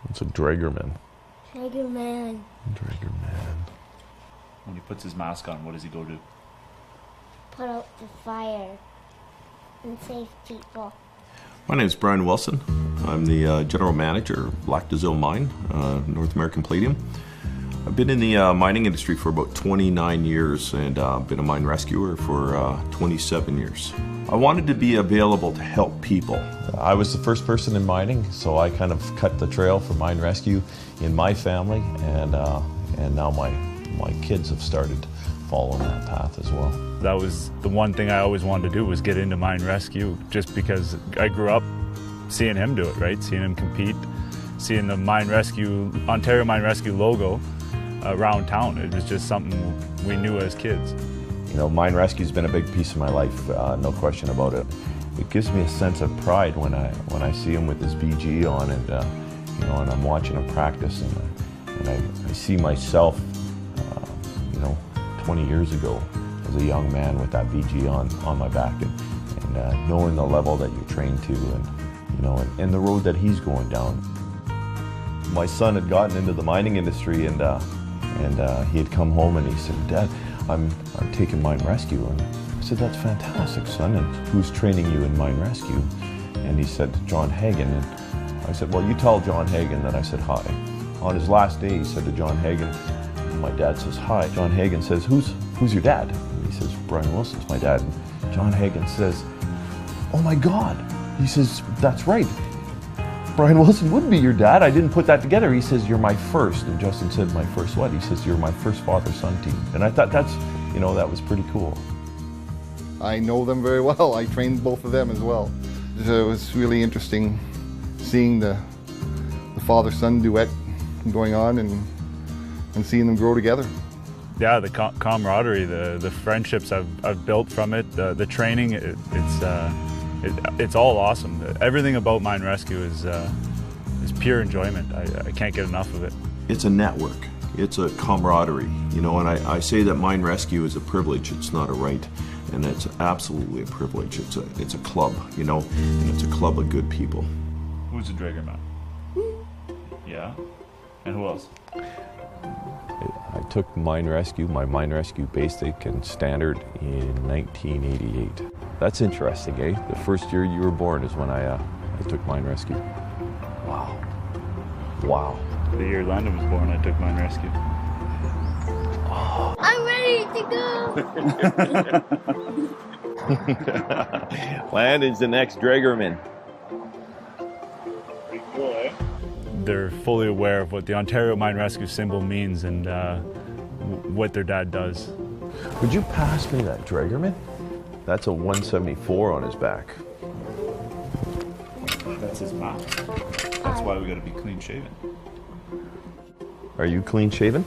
It's a Drägerman. Drägerman. Drägerman. When he puts his mask on, what does he go do? Put out the fire and save people. My name is Bryan Wilson. I'm the general manager of Lac des Îles Mine, North American Palladium. I've been in the mining industry for about 29 years and been a mine rescuer for 27 years. I wanted to be available to help people. I was the first person in mining, so I kind of cut the trail for mine rescue in my family, and now my kids have started following that path as well. That was the one thing I always wanted to do, was get into mine rescue, just because I grew up seeing him do it, right? Seeing him compete, seeing the mine rescue, Ontario Mine Rescue logo around town. It was just something we knew as kids. You know, mine rescue's been a big piece of my life, no question about it. It gives me a sense of pride when I see him with his BG on, and you know, and I'm watching him practice, and I see myself, 20 years ago as a young man with that BG on my back, and knowing the level that you're trained to, and the road that he's going down. My son had gotten into the mining industry, and he had come home and he said, "Dad, I'm taking mine rescue." And I said, "That's fantastic, son. And who's training you in mine rescue?" And he said, "John Hagen." And I said, "Well, you tell John Hagen that I said hi." On his last day, he said to John Hagen, my dad says, "Hi." John Hagen says, Who's your dad?" And he says, "Bryan Wilson's my dad." And John Hagen says, "Oh my God." He says, "That's right. Bryan Wilson would be your dad. I didn't put that together." He says, "You're my first." And Justin said, "My first what?" He says, "You're my first father-son team." And I thought that was pretty cool. I know them very well. I trained both of them as well. It was really interesting seeing the father-son duet going on and seeing them grow together. Yeah, the camaraderie, the friendships I've built from it, the training, it's all awesome. Everything about mine rescue is pure enjoyment. I can't get enough of it. It's a network. It's a camaraderie, and I say that mine rescue is a privilege. It's not a right, and it's absolutely a privilege. It's a club, and it's a club of good people. Who's the Drägerman? Yeah, and who else? I took my mine rescue basic and standard in 1988. That's interesting, eh? The first year you were born is when I took mine rescue. Wow. Wow. The year Landon was born, I took mine rescue. Oh. I'm ready to go! Landon's the next Drägerman. Pretty cool, eh? They're fully aware of what the Ontario Mine Rescue symbol means and what their dad does. Would you pass me that Drägerman? That's a 174 on his back. That's his mask. That's why we gotta be clean shaven. Are you clean shaven?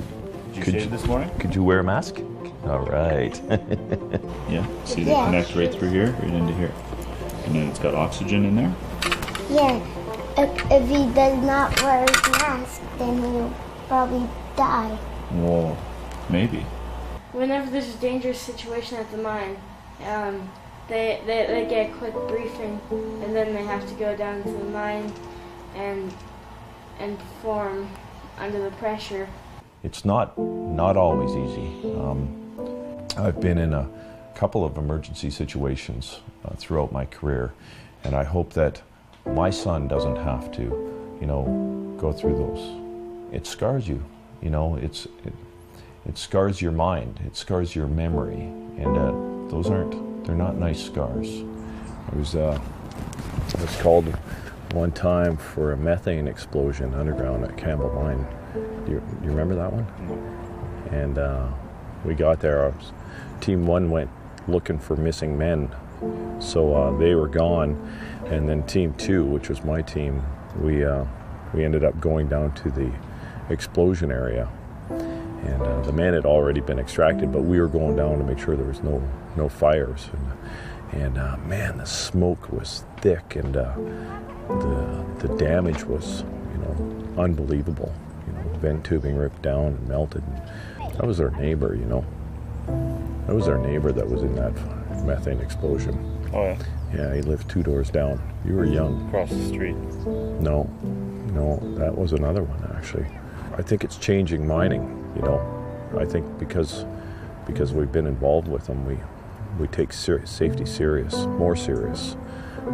Did you shave this morning? Could you wear a mask? All right. Yeah, see they connect right through here, right into here. And then it's got oxygen in there. Yeah. If he does not wear his mask, then he'll probably die. Whoa, maybe. Whenever there's a dangerous situation at the mine, they get a quick briefing, and then they have to go down to the mine and perform under the pressure. It's not always easy. I've been in a couple of emergency situations throughout my career, and I hope that my son doesn't have to, go through those. It scars you, it scars your mind, it scars your memory, and they're not nice scars. I was called one time for a methane explosion underground at Campbell Mine. Do you remember that one? No. And we got there, Team 1 went looking for missing men, so they were gone. And then Team 2, which was my team, we ended up going down to the explosion area. And the men had already been extracted, but we were going down to make sure there was no fires. And man, the smoke was thick, and the damage was, unbelievable. Vent tubing ripped down and melted. That was our neighbor, That was our neighbor that was in that methane explosion. Oh yeah? Yeah, he lived 2 doors down. You were young. Across the street. No, No, that was another one actually. I think it's changing mining, you know. I think because we've been involved with them, we take safety more serious,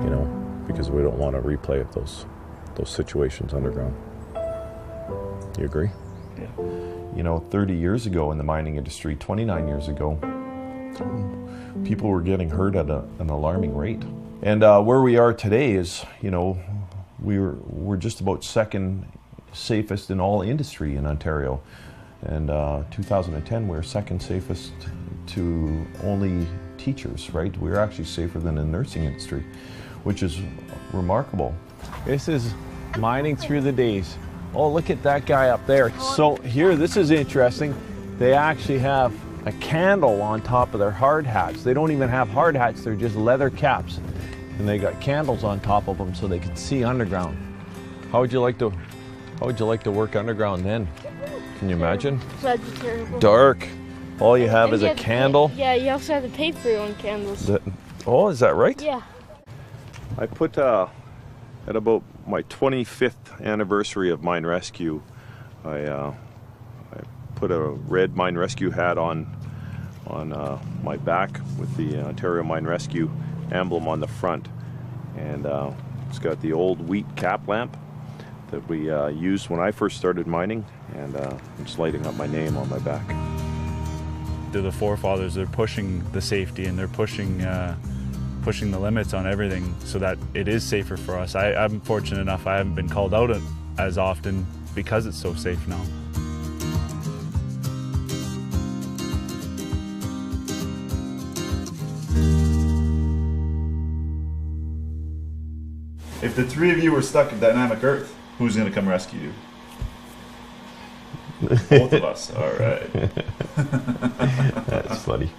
you know, because we don't want a replay of those situations underground. You agree? Yeah. You know, 30 years ago in the mining industry, 29 years ago, people were getting hurt at an alarming rate. And where we are today is, you know, we're just about second safest in all industry in Ontario. And 2010, we were second safest to only teachers, right? We were actually safer than the nursing industry, which is remarkable. This is mining through the days. Oh, look at that guy up there. So here, this is interesting. They actually have a candle on top of their hard hats. They don't even have hard hats, they're just leather caps. And they got candles on top of them so they can see underground. How would you like to work underground then? Can you imagine? That'd be terrible. Dark. All you have And is you a have to candle. yeah, you also have to pay for your own candles. Oh, is that right? Yeah. I put at about my 25th anniversary of Mine Rescue, I put a red Mine Rescue hat on my back with the Ontario Mine Rescue emblem on the front, and it's got the old wheat cap lamp that we used when I first started mining, and I'm just lighting up my name on my back. They're the forefathers. They're pushing the safety, and they're pushing the limits on everything so that it is safer for us. I'm fortunate enough I haven't been called out as often because it's so safe now. If the three of you were stuck in dynamic Earth, who's going to come rescue you? Both of us. All right. That's funny.